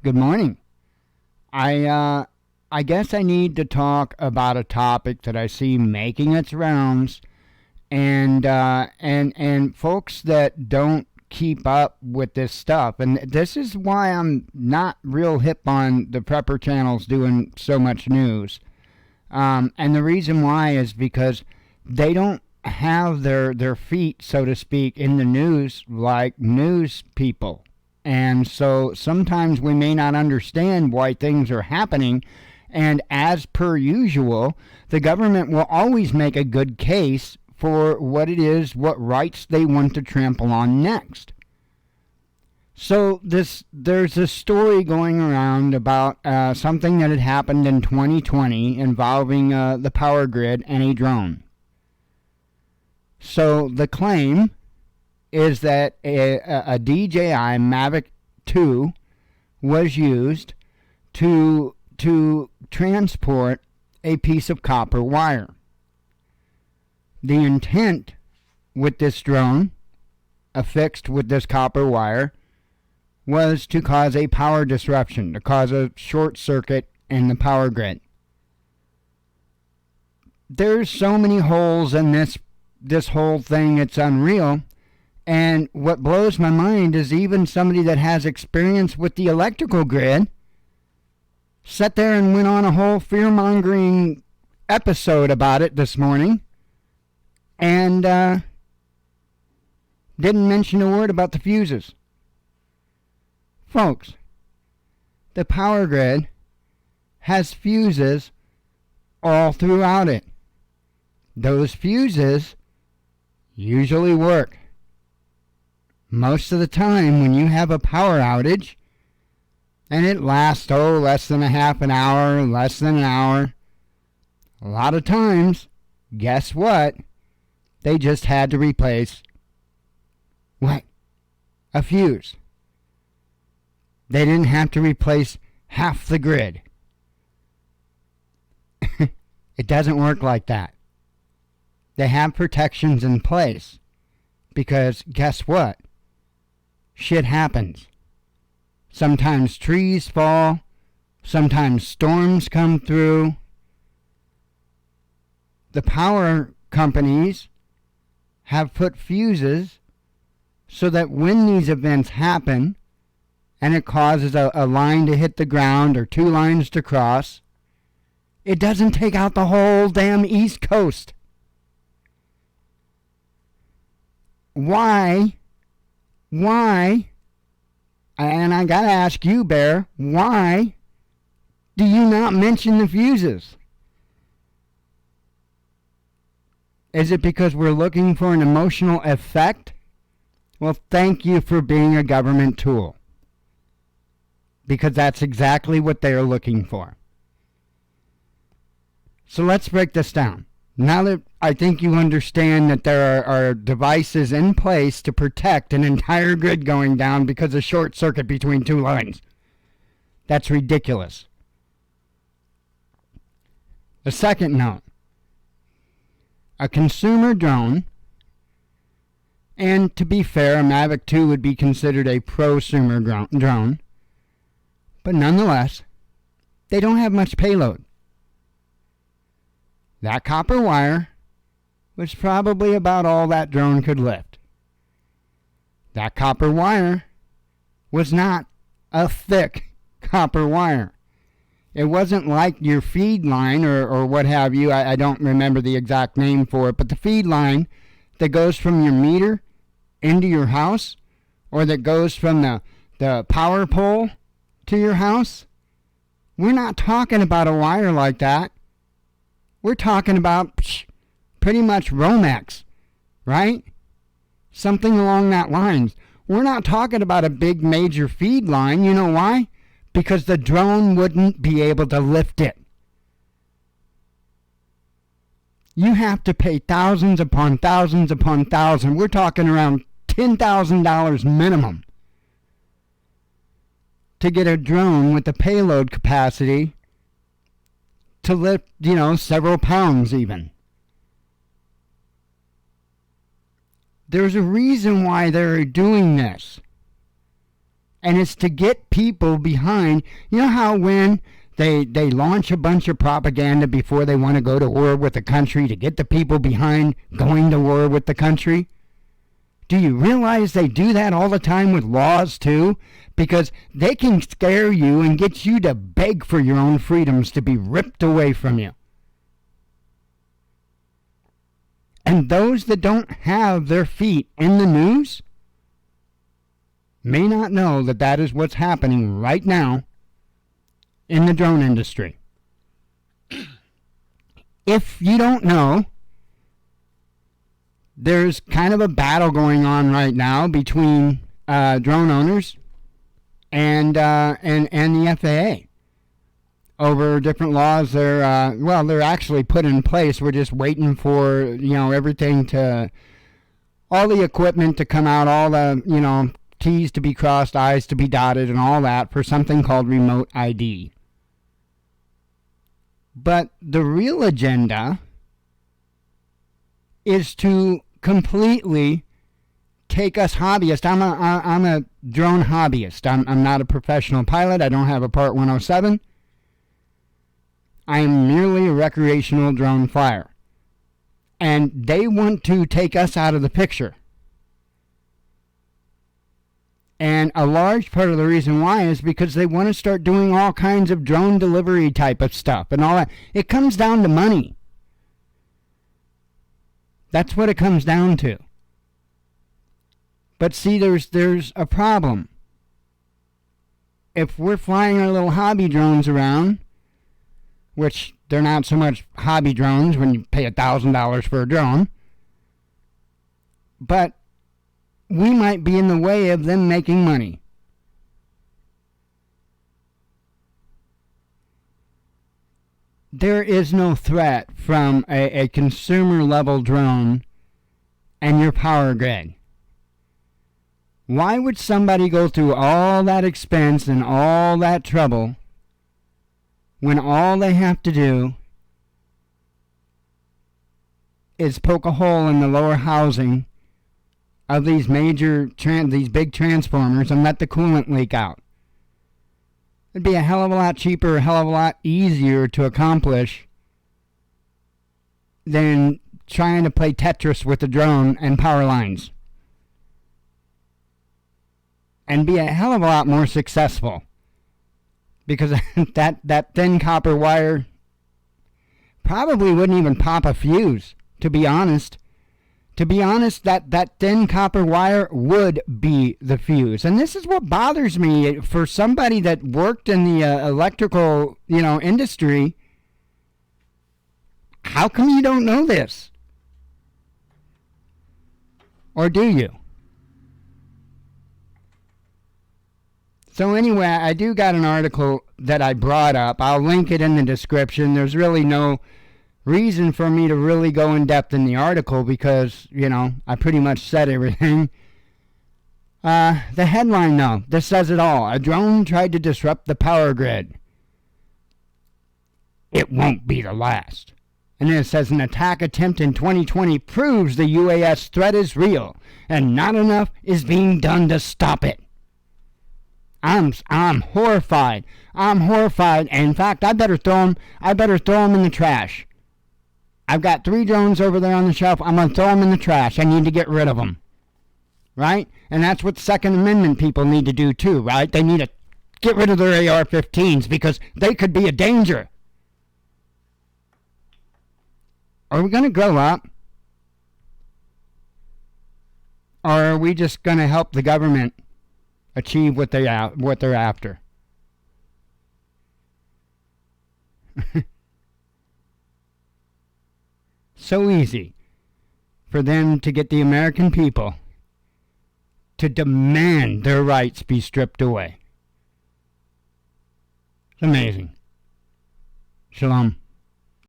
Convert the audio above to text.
Good morning. I guess I need to talk about a topic that I see making its rounds, and folks that don't keep up with this stuff. And this is why I'm not real hip on the prepper channels doing so much news. And the reason why is because they don't have their feet, so to speak, in the news like news people. And so sometimes we may not understand why things are happening. And as per usual, the government will always make a good case for what it is, what rights they want to trample on next. So there's a story going around about something that had happened in 2020 involving the power grid and a drone. So the claim is that a DJI Mavic 2 was used to transport a piece of copper wire. The intent with this drone, affixed with this copper wire, was to cause a power disruption, to cause a short circuit in the power grid. There's so many holes in this whole thing, it's unreal. And what blows my mind is even somebody that has experience with the electrical grid sat there and went on a whole fear-mongering episode about it this morning and didn't mention a word about the fuses. Folks, the power grid has fuses all throughout it. Those fuses usually work. Most of the time when you have a power outage and it lasts, less than a half an hour, less than an hour, a lot of times, guess what? They just had to replace what? A fuse. They didn't have to replace half the grid. It doesn't work like that. They have protections in place because guess what? Shit happens. Sometimes trees fall. Sometimes storms come through. The power companies have put fuses so that when these events happen and it causes a line to hit the ground or two lines to cross, it doesn't take out the whole damn East Coast. Why, and I gotta ask you, Bear, why do you not mention the fuses? Is it because we're looking for an emotional effect? Well, thank you for being a government tool. Because that's exactly what they're looking for. So let's break this down. Now that I think you understand that there are devices in place to protect an entire grid going down because of short circuit between two lines. That's ridiculous. The second note. A consumer drone, and to be fair, a Mavic 2 would be considered a prosumer drone, but nonetheless, they don't have much payload. That copper wire was probably about all that drone could lift. That copper wire was not a thick copper wire. It wasn't like your feed line or what have you. I don't remember the exact name for it, but the feed line that goes from your meter into your house or that goes from the power pole to your house, we're not talking about a wire like that. We're talking about pretty much Romex, right? Something along that lines. We're not talking about a big major feed line. You know why? Because the drone wouldn't be able to lift it. You have to pay thousands upon thousands upon thousands. We're talking around $10,000 minimum to get a drone with the payload capacity to lift, several pounds even. There's a reason why they're doing this. And it's to get people behind. You know how when they launch a bunch of propaganda before they want to go to war with the country to get the people behind going to war with the country? Do you realize they do that all the time with laws too? Because they can scare you and get you to beg for your own freedoms to be ripped away from you. And those that don't have their feet in the news may not know that that is what's happening right now in the drone industry. If you don't know, there's kind of a battle going on right now between drone owners and the FAA over different laws. They're actually put in place. We're just waiting for everything to, all the equipment to come out, all the T's to be crossed, I's to be dotted, and all that for something called remote ID. But the real agenda is to completely take us hobbyists. I'm a drone hobbyist. I'm not a professional pilot. I don't have a Part 107. I am merely a recreational drone flyer. And they want to take us out of the picture. And a large part of the reason why is because they want to start doing all kinds of drone delivery type of stuff and all that. It comes down to money. That's what it comes down to. But see, there's a problem. If we're flying our little hobby drones around, which they're not so much hobby drones when you pay $1,000 for a drone, but we might be in the way of them making money. There is no threat from a consumer level drone and your power grid. Why would somebody go through all that expense and all that trouble when all they have to do is poke a hole in the lower housing of these these big transformers and let the coolant leak out? It'd be a hell of a lot cheaper, a hell of a lot easier to accomplish than trying to play Tetris with the drone and power lines. And be a hell of a lot more successful. Because that thin copper wire probably wouldn't even pop a fuse, to be honest. To be honest, that thin copper wire would be the fuse. And this is what bothers me for somebody that worked in the electrical, industry. How come you don't know this? Or do you? So anyway, I do got an article that I brought up. I'll link it in the description. There's really no reason for me to really go in depth in the article because, I pretty much said everything. The headline, though, this says it all. A drone tried to disrupt the power grid. It won't be the last. And then it says an attack attempt in 2020 proves the UAS threat is real and not enough is being done to stop it. I'm horrified. I'm horrified. And in fact, I better throw them in the trash. I've got 3 drones over there on the shelf. I'm going to throw them in the trash. I need to get rid of them. Right? And that's what the Second Amendment people need to do too, right? They need to get rid of their AR-15s because they could be a danger. Are we going to grow up? Or are we just going to help the government achieve what they're after? So easy for them to get the American people to demand their rights be stripped away. It's amazing. Shalom.